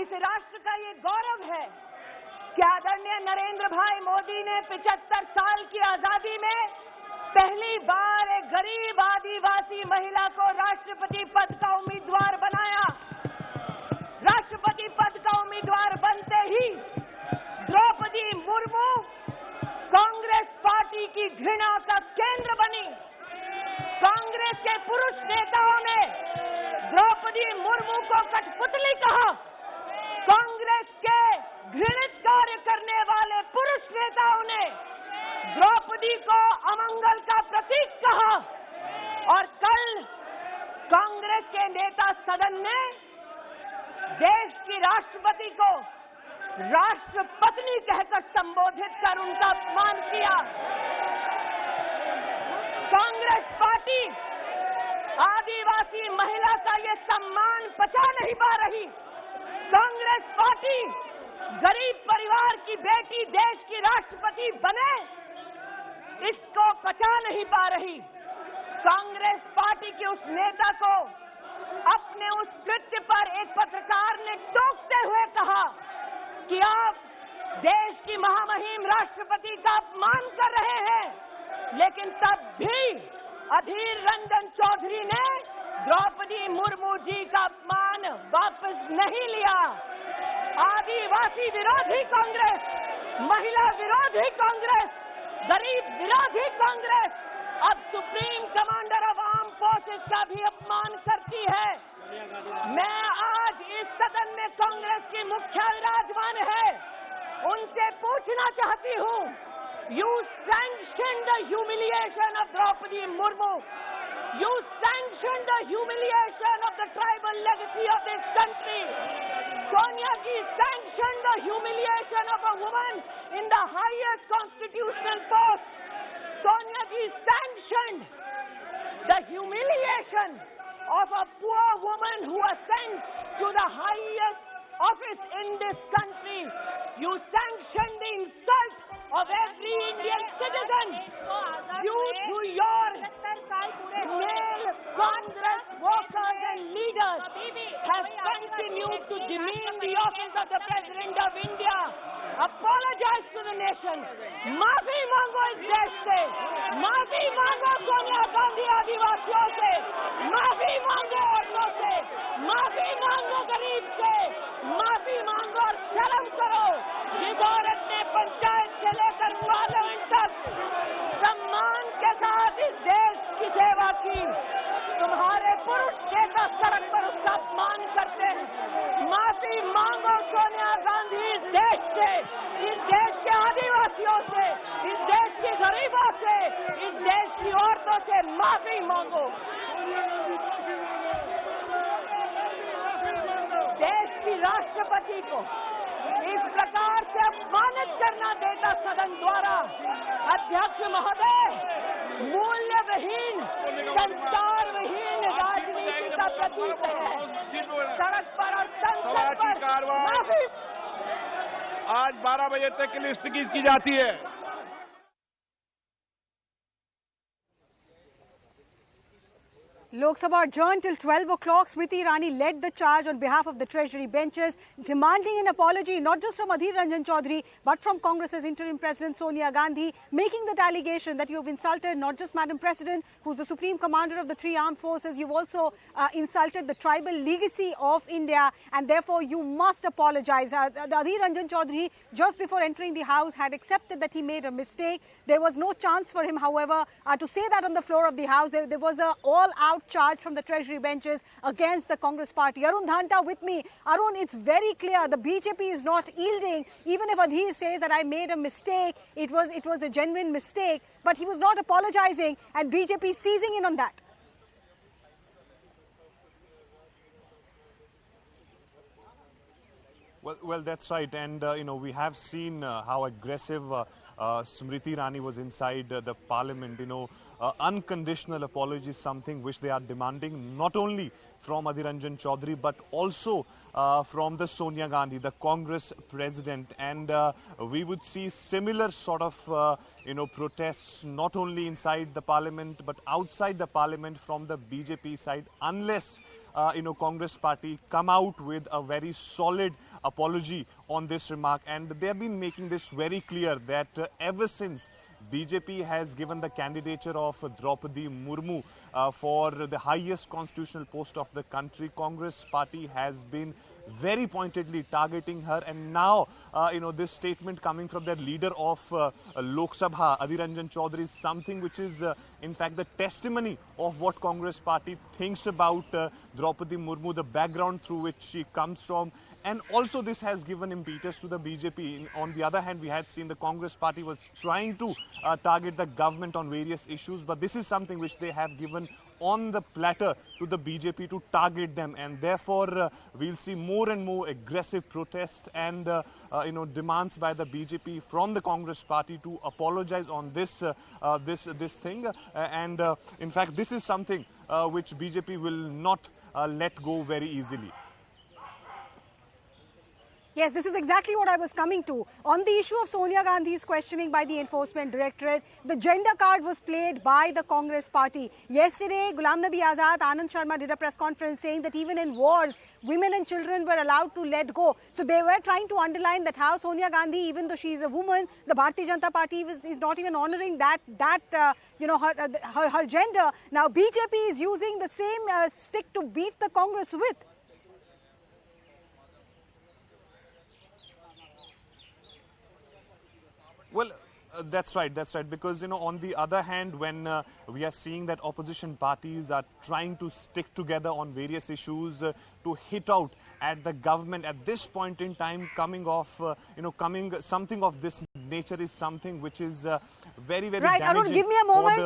इस राष्ट्र का ये गौरव है कि आदरणीय नरेंद्र भाई मोदी ने 75 साल की आजादी में पहली बार एक गरीब आदिवासी महिला को राष्ट्रपति पद का उम्मीदवार बनाया। राष्ट्रपति पद का उम्मीदवार बनते ही द्रौपदी मुर्मू कांग्रेस पार्टी की घृणा का केंद्र बनी। कांग्रेस के पुरुष नेताओं ने द्रौपदी मुर्मू को कठपुतली कहा। कांग्रेस के घृणित कार्य करने वाले पुरुष नेताओं ने द्रौपदी को अमंगल का प्रतीक कहा। और कल कांग्रेस के नेता सदन ने देश की राष्ट्रपति को राष्ट्रपत्नी कहकर संबोधित कर उनका अपमान किया। कांग्रेस पार्टी आदिवासी महिला का ये सम्मान पचा नहीं पा रही। कांग्रेस पार्टी गरीब परिवार की बेटी देश की राष्ट्रपति बने, इसको पचा नहीं पा रही। कांग्रेस पार्टी के उस नेता को अपने उस कृत्य पर एक पत्रकार ने टोकते हुए कहा कि आप देश की महामहिम राष्ट्रपति का अपमान कर रहे हैं, लेकिन तब भी अधीर रंजन चौधरी ने द्रौपदी मुर्मू जी का अपमान वापस नहीं लिया। आदिवासी विरोधी कांग्रेस, महिला विरोधी कांग्रेस, गरीब विरोधी कांग्रेस अब supreme commander of arm forces का भी अपमान करती है। मैं आज इस सदन में कांग्रेस की मुखिया विराजमान है, उनसे पूछना चाहती हूँ, you sanctioned the humiliation of Draupadi Murmu. You sanctioned the humiliation of the tribal legacy of this country. Sonia ji sanctioned the humiliation of a woman in the highest constitutional post. Sonia ji sanctioned the humiliation of a poor woman who ascends to the highest office in this country. You sanctioned the insult of every Indian citizen. You, through your male Congress workers and leaders, have continued to demean the office of the President of India. Apologize to the nation. माफी मांगो इस देश से, माफी मांगो सोनिया गांधी आदिवासियों से, माफी मांगो औरतों से, माफी मांगो गरीब से, माफी मांगो और शर्म करो। जिस औरत ने पंचायत से लेकर पार्लियामेंट तक सम्मान के साथ इस देश की सेवा की, तुम्हारे पुरुष नेता सड़क पर उसका अपमान करते हैं। माफी मांगो सोनिया गांधी इस देश से, इस देश के आदिवासियों से, इस देश के गरीबों से, इस देश की औरतों से माफी मांगो। देश की राष्ट्रपति को इस प्रकार से अपमानित करना देता सदन द्वारा अध्यक्ष महोदय मूल्यविहीन, संस्कारविहीन राजनीति का प्रतीक है। सड़क पर और संसद पर माफी। आज 12 बजे तक के लिए स्थगित की जाती है। Lok Sabha adjourned till 12 o'clock. Smriti Irani led the charge on behalf of the Treasury benches, demanding an apology not just from Adhir Ranjan Chaudhary, but from Congress's interim President Sonia Gandhi, making that allegation that you have insulted not just Madam President, who's the Supreme Commander of the three armed forces, you've also insulted the tribal legacy of India, and therefore you must apologize. Adhir Ranjan Chaudhary, just before entering the House, had accepted that he made a mistake. There was no chance for him, however, to say that on the floor of the House. There was an all-out charge from the Treasury benches against the Congress party. Arun Dhanta with me. Arun, it's very clear the BJP is not yielding. Even if Adhir says that I made a mistake, it was a genuine mistake, but he was not apologizing, and BJP seizing in on that. Well, that's right, and we have seen how aggressive Smriti Irani was inside the Parliament. unconditional apology is something which they are demanding, not only from Adhir Ranjan Chaudhary but also from the Sonia Gandhi, the Congress president. And we would see similar sort of protests not only inside the parliament but outside the parliament from the BJP side, unless Congress party come out with a very solid apology on this remark. And they have been making this very clear that ever since BJP has given the candidature of Draupadi Murmu for the highest constitutional post of the country, Congress party has been very pointedly targeting her. And now, this statement coming from their leader of Lok Sabha, Adhir Ranjan Chaudhary, is something which is, in fact, the testimony of what Congress party thinks about Draupadi Murmu, the background through which she comes from. And also this has given impetus to the BJP. On the other hand, we had seen the Congress party was trying to target the government on various issues, but this is something which they have given on the platter to the BJP to target them, and therefore we'll see more and more aggressive protests and demands by the BJP from the Congress party to apologize on this this thing. In fact, this is something which BJP will not let go very easily. Yes, this is exactly what I was coming to. On the issue of Sonia Gandhi's questioning by the Enforcement Directorate, the gender card was played by the Congress party. Yesterday, Ghulam Nabi Azad, Anand Sharma did a press conference saying that even in wars, women and children were allowed to let go. So they were trying to underline that how Sonia Gandhi, even though she is a woman, the Bharatiya Janata Party is not even honoring her gender. Now BJP is using the same stick to beat the Congress with. Well, that's right, because, on the other hand, when we are seeing that opposition parties are trying to stick together on various issues to hit out at the government at this point in time, coming something of this nature is something which is very, very right, damaging. Arun, give me a moment.